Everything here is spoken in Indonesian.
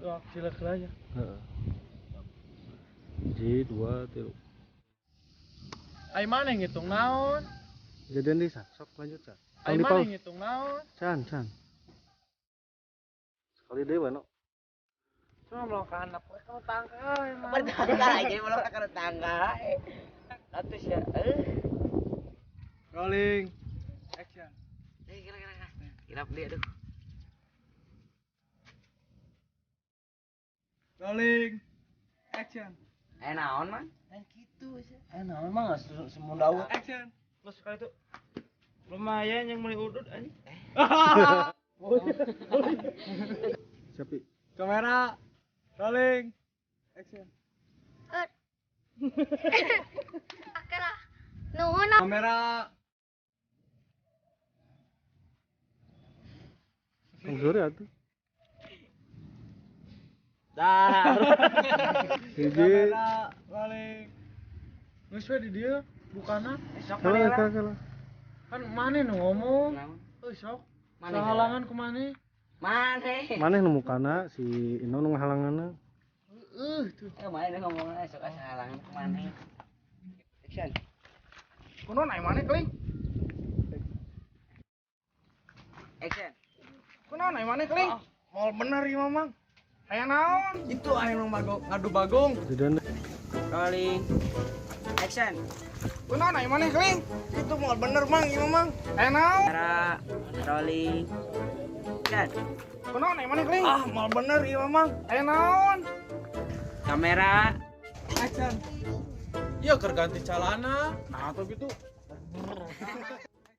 Kira-kira aja. Heeh. Ji 2 3. Ai mana yang ngitung naon? Jadian di sok lanjut San. Ai mana yang ngitung naon? San. Sekali dewe no. Cuma melakukan apa? Kamu tangga emang. Bertangga aja melakukan tangga. Atus ya. Rolling. Action. Kira beli aduh. Rolling. Action. Naon man? Gitu sih. Naon mah semua daun. Action. Lo suka itu? Lumayan yang mulai udut aja. Siapa? Kamera. Rolling. Action. Akala. Nuhun. Kamera. Sore atuh. Dah. Hiji. Kamera. Rolling. Geus we di dieu bukana. Sok Kalah. Kan mana nu ngomong? Naon? Euy sok. Maneh Sahalangan ku maneh. Maneh. Maneh nemu kana si Ino nu ngahalanganna. Tuh. Maneh ngomongna sok halangan ke maneh. Action. Kuno naik mana keling? Action. Kuno naik mana keling? Mau bener ya mamang. Aya naon? Itu aya nu ngadu bagong. Jadian Rolling. Action. Kuno naik mana keling? Itu mau bener mang ieu mamang. Aya naon? Kamera. Rolling. Action. Kuno naik mana keling? Mau bener ieu mamang. Aya naon? Kamera. Action. Iya keur ganti calana. Nah atuh gitu.